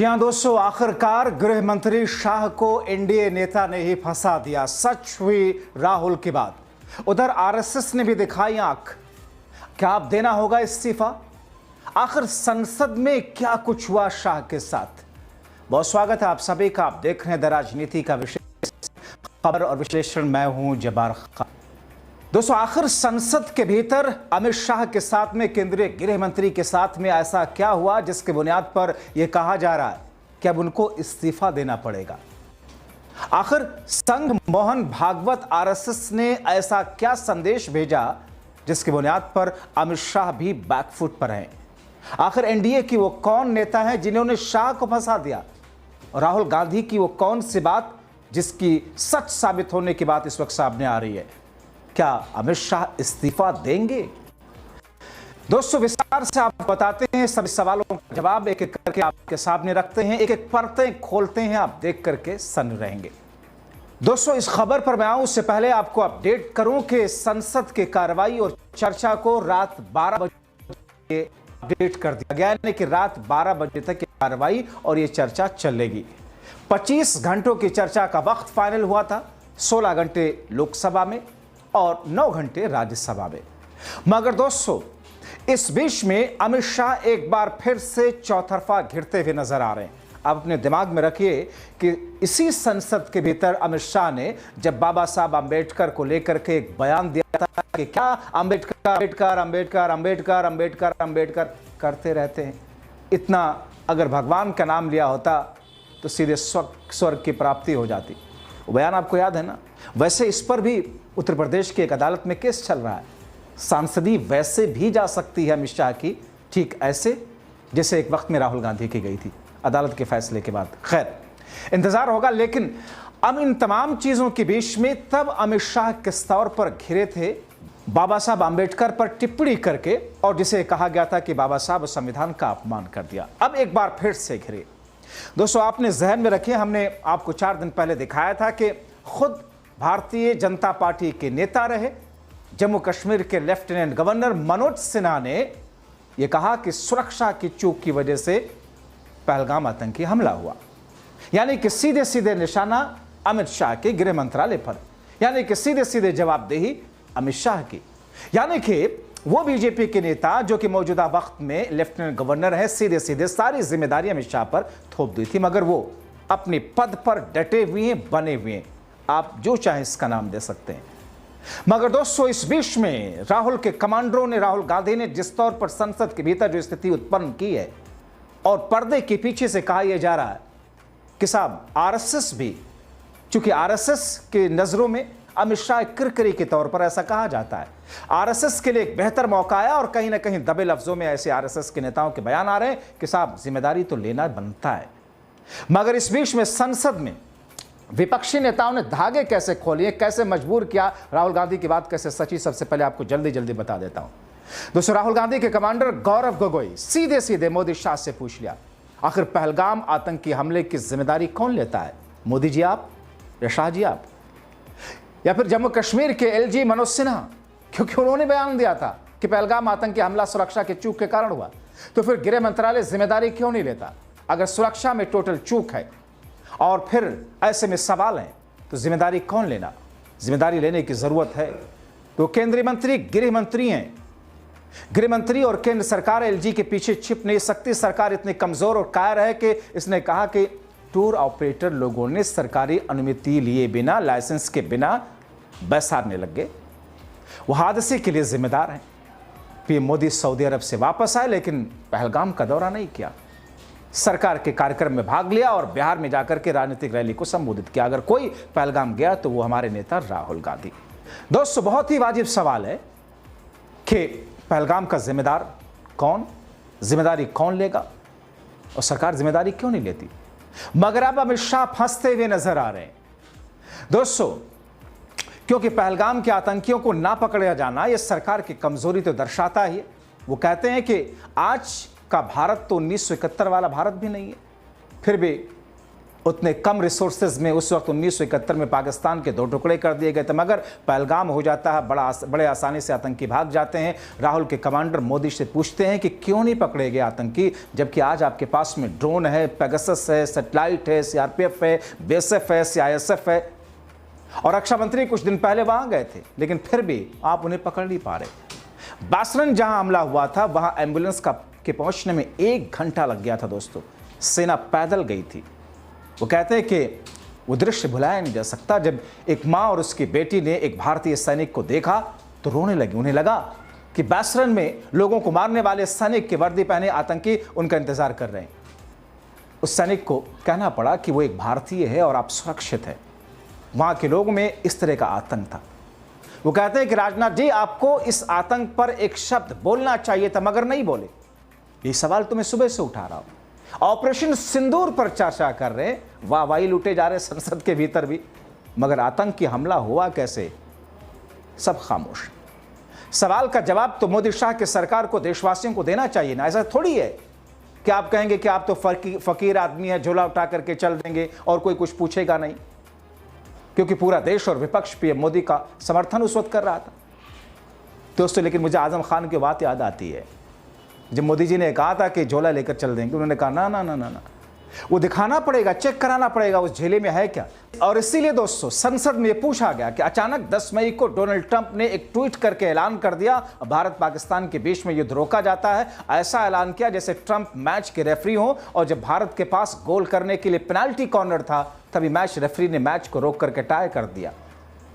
जी हां दोस्तों, आखिरकार गृह मंत्री शाह को एनडीए नेता ने ही फंसा दिया। सच हुई राहुल की बात। उधर आरएसएस ने भी दिखाई आंख। क्या अब देना होगा इस्तीफा? आखिर संसद में क्या कुछ हुआ शाह के साथ? बहुत स्वागत है आप सभी का। आप देख रहे हैं द राजनीति का विशेष खबर और विश्लेषण। मैं हूं जब्बार खान। दोस्तों, आखिर संसद के भीतर अमित शाह के साथ में, केंद्रीय गृह मंत्री के साथ में ऐसा क्या हुआ जिसके बुनियाद पर यह कहा जा रहा है कि अब उनको इस्तीफा देना पड़ेगा? आखिर संघ मोहन भागवत आरएसएस ने ऐसा क्या संदेश भेजा जिसकी बुनियाद पर अमित शाह भी बैकफुट पर हैं? आखिर एनडीए की वो कौन नेता है जिन्होंने शाह को फंसा दिया? राहुल गांधी की वो कौन सी बात जिसकी सच साबित होने की बात इस वक्त सामने आ रही है? क्या अमित शाह इस्तीफा देंगे? दोस्तों, विस्तार से आप बताते हैं, सभी सवालों का जवाब एक एक करके आपके सामने रखते हैं, एक एक परतें खोलते हैं, आप देख करके सन्न रहेंगे। दोस्तों, इस खबर पर मैं आऊं उससे पहले आपको अपडेट करूं कि संसद की कार्रवाई और चर्चा को रात 12 बजे अपडेट कर दिया गया, यानी कि रात 12 बजे तक कार्रवाई और ये चर्चा चलेगी। 25 घंटों की चर्चा का वक्त फाइनल हुआ था, 16 घंटे लोकसभा में और 9 घंटे राज्यसभा में। मगर दोस्तों, इस बीच में अमित शाह एक बार फिर से चौतरफा घिरते हुए नजर आ रहे हैं। आप अपने दिमाग में रखिए कि इसी संसद के भीतर अमित शाह ने जब बाबा साहब अंबेडकर को लेकर के एक बयान दिया था कि क्या अंबेडकर अंबेडकर अंबेडकर अंबेडकर अंबेडकर अंबेडकर करते रहते हैं, इतना अगर भगवान का नाम लिया होता तो सीधे स्वर्ग की प्राप्ति हो जाती। वो बयान आपको याद है ना? वैसे इस पर भी उत्तर प्रदेश की एक अदालत में केस चल रहा है। सांसदी वैसे भी जा सकती है अमित शाह की, ठीक ऐसे जैसे एक वक्त में राहुल गांधी की गई थी अदालत के फैसले के बाद। खैर, इंतजार होगा। लेकिन अब इन तमाम चीजों के बीच में तब अमित शाह किस तौर पर घिरे थे बाबा साहब आंबेडकर पर टिप्पणी करके, और जिसे कहा गया था कि बाबा साहब संविधान का अपमान कर दिया, अब एक बार फिर से घिरे। दोस्तों, आपने जहन में रखिए, हमने आपको 4 दिन पहले दिखाया था कि खुद भारतीय जनता पार्टी के नेता रहे जम्मू कश्मीर के लेफ्टिनेंट गवर्नर मनोज सिन्हा ने यह कहा कि सुरक्षा की चूक की वजह से पहलगाम आतंकी हमला हुआ, यानी कि सीधे सीधे निशाना अमित शाह के गृह मंत्रालय पर, यानी कि सीधे सीधे जवाबदेही अमित शाह की। यानी कि वो बीजेपी के नेता जो कि मौजूदा वक्त में लेफ्टिनेंट गवर्नर है, सीधे सीधे सारी जिम्मेदारी अमित शाह पर थोप दी थी। मगर वो अपने पद पर डटे हुए हैं, बने हुए हैं, आप जो चाहे इसका नाम दे सकते हैं। मगर दोस्तों, इस बीच में राहुल के कमांडरों ने, राहुल गांधी ने जिस तौर पर संसद के भीतर जो स्थिति उत्पन्न की है, और पर्दे के पीछे से कहा यह जा रहा है कि साहब आरएसएस भी, चूंकि आरएसएस के नजरों में अमित शाह किरकिरी के तौर पर ऐसा कहा जाता है, आरएसएस के लिए एक बेहतर मौका आया और कहीं ना कहीं दबे लफ्जों में ऐसे आरएसएस के नेताओं के बयान आ रहे हैं कि साहब जिम्मेदारी तो लेना बनता है। मगर इस बीच में संसद में विपक्षी नेताओं ने धागे कैसे खोलिए, कैसे मजबूर किया राहुल गांधी की बात कैसे सची, सबसे पहले आपको जल्दी जल्दी बता देता हूं। दोस्तों, राहुल गांधी के कमांडर गौरव गोगोई सीधे सीधे मोदी शाह से पूछ लिया, आखिर पहलगाम आतंकी हमले की जिम्मेदारी कौन लेता है? मोदी जी आप, या शाह जी आप, या फिर जम्मू कश्मीर के एलजी मनोज सिन्हा? क्योंकि उन्होंने बयान दिया था कि पहलगाम आतंकी हमला सुरक्षा के चूक के कारण हुआ। तो फिर गृह मंत्रालय जिम्मेदारी क्यों नहीं लेता? अगर सुरक्षा में टोटल चूक है और फिर ऐसे में सवाल है तो जिम्मेदारी कौन लेना? जिम्मेदारी लेने की जरूरत है तो केंद्रीय मंत्री गृह मंत्री हैं। गृह मंत्री और केंद्र सरकार एलजी के पीछे छिप नहीं सकती। सरकार इतनी कमजोर और कायर है कि इसने कहा कि टूर ऑपरेटर लोगों ने सरकारी अनुमति लिए बिना, लाइसेंस के बिना बैसारने लग गए। वो हादसे के लिए जिम्मेदार हैं। पीएम मोदी सऊदी अरब से वापस आए लेकिन पहलगाम का दौरा नहीं किया, सरकार के कार्यक्रम में भाग लिया और बिहार में जाकर के राजनीतिक रैली को संबोधित किया। अगर कोई पहलगाम गया तो वो हमारे नेता राहुल गांधी। दोस्तों, बहुत ही वाजिब सवाल है कि पहलगाम का जिम्मेदार कौन, जिम्मेदारी कौन लेगा और सरकार जिम्मेदारी क्यों नहीं लेती? मगर अब अमित शाह फंसते हुए नजर आ रहे हैं दोस्तों, क्योंकि पहलगाम के आतंकियों को ना पकड़ा जाना यह सरकार की कमजोरी तो दर्शाता ही है। वो कहते हैं कि आज का भारत तो 1971 वाला भारत भी नहीं है, फिर भी उतने कम रिसोर्सेज में उस वक्त 1971 में पाकिस्तान के 2 टुकड़े कर दिए गए थे, मगर पहलगाम हो जाता है, बड़े आसानी से आतंकी भाग जाते हैं। राहुल के कमांडर मोदी से पूछते हैं कि क्यों नहीं पकड़े गए आतंकी, जबकि आज आपके पास में ड्रोन है, पेगासस है, सैटेलाइट है, सीआरपीएफ है, बीएसएफ है, सीआईएसएफ है। और रक्षा मंत्री कुछ दिन पहले वहां गए थे, लेकिन फिर भी आप उन्हें पकड़ नहीं पा रहे। बासरन जहां हमला हुआ था वहां एम्बुलेंस के पहुंचने में 1 घंटा लग गया था दोस्तों। सेना पैदल गई थी। वो कहते हैं कि वो दृश्य भुलाया नहीं जा सकता। जब एक माँ और उसकी बेटी ने एक भारतीय सैनिक को देखा तो रोने लगी। उन्हें लगा कि बासरन में लोगों को मारने वाले सैनिक की वर्दी पहने आतंकी उनका इंतजार कर रहे हैं। उस सैनिक को कहना पड़ा कि वो एक भारतीय है और आप सुरक्षित हैं। वहां के लोगों में इस तरह का आतंक था। वो कहते हैं कि राजनाथ जी, आपको इस आतंक पर एक शब्द बोलना चाहिए था, मगर नहीं बोले। ये सवाल तो मैं सुबह से उठा रहा हूं। ऑपरेशन सिंदूर पर चर्चा कर रहे हैं, वाहवाही लूटे जा रहे संसद के भीतर भी, मगर आतंकी हमला हुआ कैसे, सब खामोश। सवाल का जवाब तो मोदी शाह की सरकार को, देशवासियों को देना चाहिए ना। ऐसा थोड़ी है कि आप कहेंगे कि आप तो फकीर आदमी है, झोला उठा करके चल देंगे और कोई कुछ पूछेगा नहीं, क्योंकि पूरा देश और विपक्ष पीएम मोदी का समर्थन उस वक्त कर रहा था दोस्तों। लेकिन मुझे आजम खान की बात याद आती है, जब मोदी जी ने कहा था कि झोला लेकर चल देंगे, उन्होंने कहा ना ना ना ना ना, वो दिखाना पड़ेगा, चेक कराना पड़ेगा उस झोले में है क्या। और इसीलिए दोस्तों संसद में पूछा गया कि अचानक 10 मई को डोनाल्ड ट्रंप ने एक ट्वीट करके ऐलान कर दिया भारत पाकिस्तान के बीच में युद्ध रोका जाता है। ऐसा ऐलान किया जैसे ट्रंप मैच के रेफरी हो, और जब भारत के पास गोल करने के लिए पेनाल्टी कॉर्नर था तभी मैच रेफरी ने मैच को रोक करके टाई कर दिया।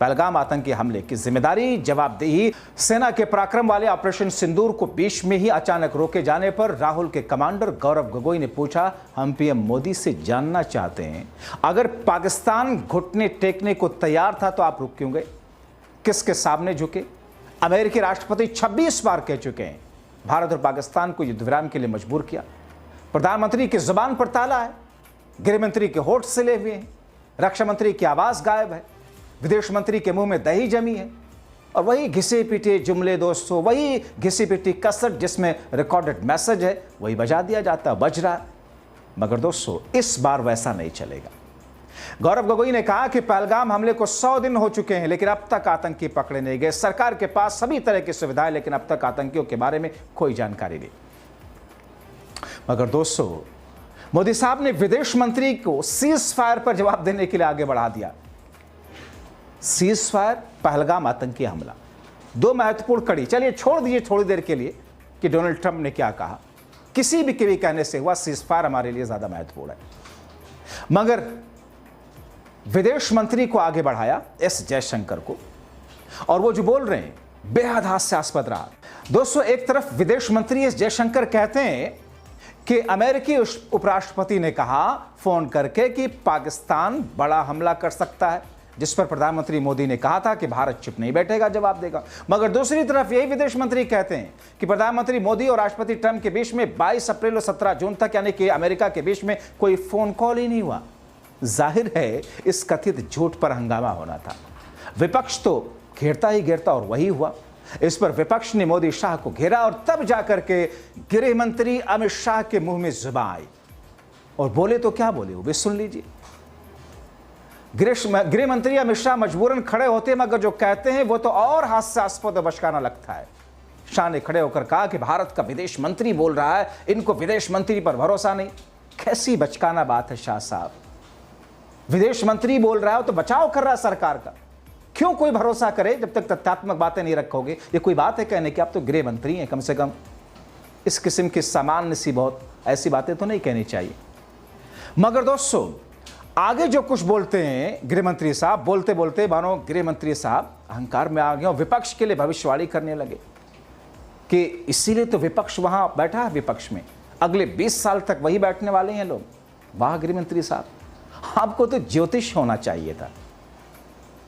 पहलगाम आतंकी हमले की जिम्मेदारी, जवाबदेही, सेना के पराक्रम वाले ऑपरेशन सिंदूर को बीच में ही अचानक रोके जाने पर राहुल के कमांडर गौरव गोगोई ने पूछा, हम पीएम मोदी से जानना चाहते हैं, अगर पाकिस्तान घुटने टेकने को तैयार था तो आप रुक क्यों गए, किसके सामने झुके। अमेरिकी राष्ट्रपति 26 बार कह चुके हैं भारत और पाकिस्तान को युद्ध विराम के लिए मजबूर किया। प्रधानमंत्री की जुबान पर ताला है, गृहमंत्री के होठ सिले हुए हैं, रक्षा मंत्री की आवाज गायब है, विदेश मंत्री के मुंह में दही जमी है, और वही घिसे पिटे जुमले दोस्तों, वही घिसी पिटी कसर जिसमें रिकॉर्डेड मैसेज है वही बजा दिया जाता, बज रहा। मगर दोस्तों इस बार वैसा नहीं चलेगा। गौरव गोगोई ने कहा कि पहलगाम हमले को 100 दिन हो चुके हैं, लेकिन अब तक आतंकी पकड़े नहीं गए। सरकार के पास सभी तरह की सुविधाएं, लेकिन अब तक आतंकियों के बारे में कोई जानकारी नहीं। मगर दोस्तों मोदी साहब ने विदेश मंत्री को सीज फायर पर जवाब देने के लिए आगे बढ़ा दिया। सीज फायर, पहलगाम आतंकी हमला, 2 महत्वपूर्ण कड़ी। चलिए छोड़ दीजिए थोड़ी देर के लिए कि डोनाल्ड ट्रंप ने क्या कहा, किसी भी के भी कहने से हुआ सीज फायर हमारे लिए ज्यादा महत्वपूर्ण है। मगर विदेश मंत्री को आगे बढ़ाया, एस जयशंकर को, और वो जो बोल रहे हैं बेहद हास्यास्पद रहा दोस्तों। एक तरफ विदेश मंत्री एस जयशंकर कहते हैं कि अमेरिकी उपराष्ट्रपति ने कहा फोन करके कि पाकिस्तान बड़ा हमला कर सकता है, जिस पर प्रधानमंत्री मोदी ने कहा था कि भारत चुप नहीं बैठेगा, जवाब देगा। मगर दूसरी तरफ यही विदेश मंत्री कहते हैं कि प्रधानमंत्री मोदी और राष्ट्रपति ट्रंप के बीच में 22 अप्रैल और 17 जून तक, यानी कि अमेरिका के बीच में कोई फोन कॉल ही नहीं हुआ। जाहिर है इस कथित झूठ पर हंगामा होना था। विपक्ष तो घेरता ही घेरता, और वही हुआ। इस पर विपक्ष ने मोदी शाह को घेरा, और तब जाकर के गृह मंत्री अमित शाह के मुंह में जुबान आई और बोले तो क्या बोले वो भी सुन लीजिए। गृह मंत्री अमित शाह मजबूरन खड़े होते, मगर जो कहते हैं वो तो और हास्यास्पद और बचकाना लगता है। शाह ने खड़े होकर कहा कि भारत का विदेश मंत्री बोल रहा है, इनको विदेश मंत्री पर भरोसा नहीं। कैसी बचकाना बात है शाह साहब, विदेश मंत्री बोल रहा है तो बचाव कर रहा है सरकार का। क्यों कोई भरोसा करे जब तक तथ्यात्मक बातें नहीं रखोगे। ये कोई बात है कहने की, आप तो गृह मंत्री हैं, कम से कम इस किस्म की सामान्य सी बहुत ऐसी बातें तो नहीं कहनी चाहिए। मगर दोस्तों आगे जो कुछ बोलते हैं गृह मंत्री साहब, बोलते बोलते मानो गृह मंत्री साहब अहंकार में आ गए और विपक्ष के लिए भविष्यवाणी करने लगे कि इसीलिए तो विपक्ष वहां बैठा है, विपक्ष में अगले 20 साल तक वही बैठने वाले हैं लोग। वाह गृह मंत्री साहब, आपको तो ज्योतिष होना चाहिए था।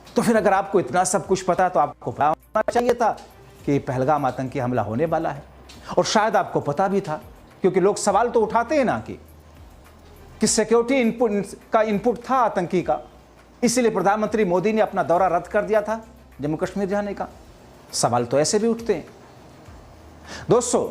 तो फिर अगर आपको इतना सब कुछ पता तो आपको पता होना चाहिए था कि पहलगाम आतंकी हमला होने वाला है, और शायद आपको पता भी था, क्योंकि लोग सवाल तो उठाते हैं ना कि सिक्योरिटी का इनपुट था आतंकी का, इसीलिए प्रधानमंत्री मोदी ने अपना दौरा रद्द कर दिया था जम्मू कश्मीर जाने का। सवाल तो ऐसे भी उठते हैं। दोस्तों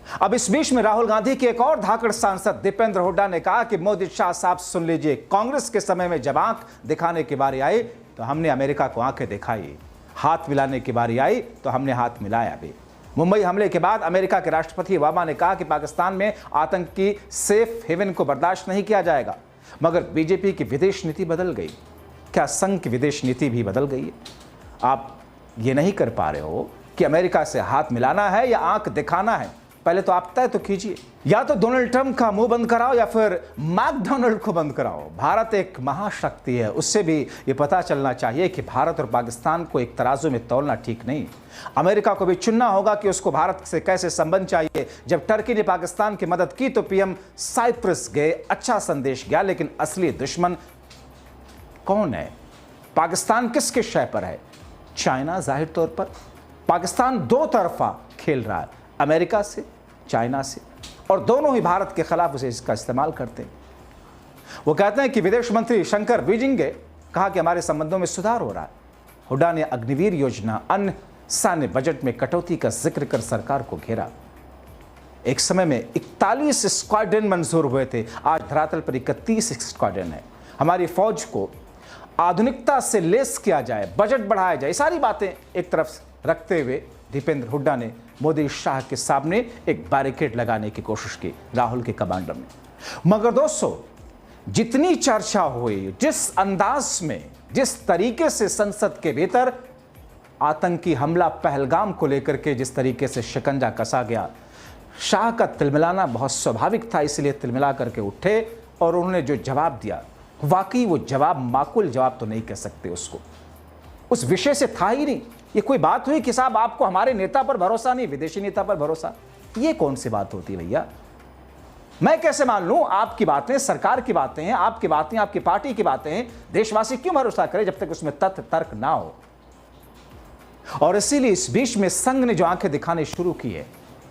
अब इस बीच में राहुल गांधी के एक और धाकड़ सांसद दीपेंद्र हुड्डा ने कहा कि मोदी शाह साहब सुन लीजिए, कांग्रेस के समय में जब आंख दिखाने की बारी आई तो हमने अमेरिका को आंखें दिखाई, हाथ मिलाने की बारी आई तो हमने हाथ मिलाया भी। मुंबई हमले के बाद अमेरिका के राष्ट्रपति ओबामा ने कहा कि पाकिस्तान में आतंकी सेफ हेवन को बर्दाश्त नहीं किया जाएगा, मगर बीजेपी की विदेश नीति बदल गई। क्या संघ की विदेश नीति भी बदल गई है? आप ये नहीं कर पा रहे हो कि अमेरिका से हाथ मिलाना है या आंख दिखाना है, पहले तो आप तय तो कीजिए। या तो डोनाल्ड ट्रंप का मुंह बंद कराओ या फिर मैकडोनाल्ड को बंद कराओ। भारत एक महाशक्ति है, उससे भी ये पता चलना चाहिए कि भारत और पाकिस्तान को एक तराजू में तौलना ठीक नहीं। अमेरिका को भी चुनना होगा कि उसको भारत से कैसे संबंध चाहिए। जब टर्की ने पाकिस्तान की मदद की तो पीएम साइप्रस गए, अच्छा संदेश गया, लेकिन असली दुश्मन कौन है? पाकिस्तान किसके शय पर है? चाइना। जाहिर तौर पर पाकिस्तान दो तरफा खेल रहा है, अमेरिका से, चाइना से, और दोनों ही भारत के खिलाफ उसे इसका इस्तेमाल करते हैं। वो कहते हैं कि विदेश मंत्री शंकर विजिंगे कहा कि हमारे संबंधों में सुधार हो रहा है। हुड्डा ने अग्निवीर योजना, अन्य सैन्य बजट में कटौती का जिक्र कर सरकार को घेरा। एक समय में 41 स्क्वाड्रन मंजूर हुए थे, आज धरातल पर 31 स्क्वाड्रन है। हमारी फौज को आधुनिकता से लेस किया जाए, बजट बढ़ाया जाए, सारी बातें एक तरफ रखते हुए दीपेंद्र हुड्डा ने मोदी शाह के सामने एक बैरिकेड लगाने की कोशिश की राहुल के कमांडर में। मगर दोस्तों, जितनी चर्चा हुई, जिस अंदाज में, जिस तरीके से संसद के भीतर आतंकी हमला पहलगाम को लेकर के जिस तरीके से शिकंजा कसा गया, शाह का तिलमिलाना बहुत स्वाभाविक था, इसलिए तिलमिला करके उठे और उन्होंने जो जवाब दिया, वाकई वो जवाब माकूल जवाब तो नहीं कह सकते उसको, उस विषय से था ही नहीं। ये कोई बात हुई कि साहब आपको हमारे नेता पर भरोसा नहीं, विदेशी नेता पर भरोसा? ये कौन सी बात होती है भैया? मैं कैसे मान लूं? आपकी बातें सरकार की बातें हैं, आपकी बातें आपकी पार्टी की बातें हैं, देशवासी क्यों भरोसा करे जब तक उसमें तथ्य तर्क ना हो? और इसीलिए इस बीच में संघ ने जो आंखें दिखाने शुरू की है,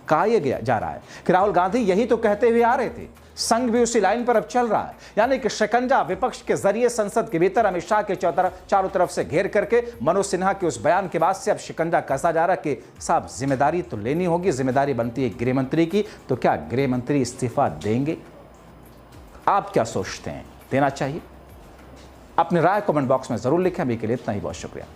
कहा यह जा रहा है कि राहुल गांधी यही तो कहते हुए आ रहे थे, संघ भी उसी लाइन पर अब चल रहा है, यानी कि शिकंजा विपक्ष के जरिए संसद के भीतर अमित शाह के चारों तरफ से घेर करके मनोज सिन्हा के उस बयान के बाद से अब शिकंजा कसा जा रहा है कि साहब जिम्मेदारी तो लेनी होगी, जिम्मेदारी बनती है गृह मंत्री की, तो क्या गृह मंत्री इस्तीफा देंगे? आप क्या सोचते हैं, देना चाहिए? अपनी राय कमेंट बॉक्स में जरूर लिखें। अभी के लिए इतना ही, बहुत शुक्रिया।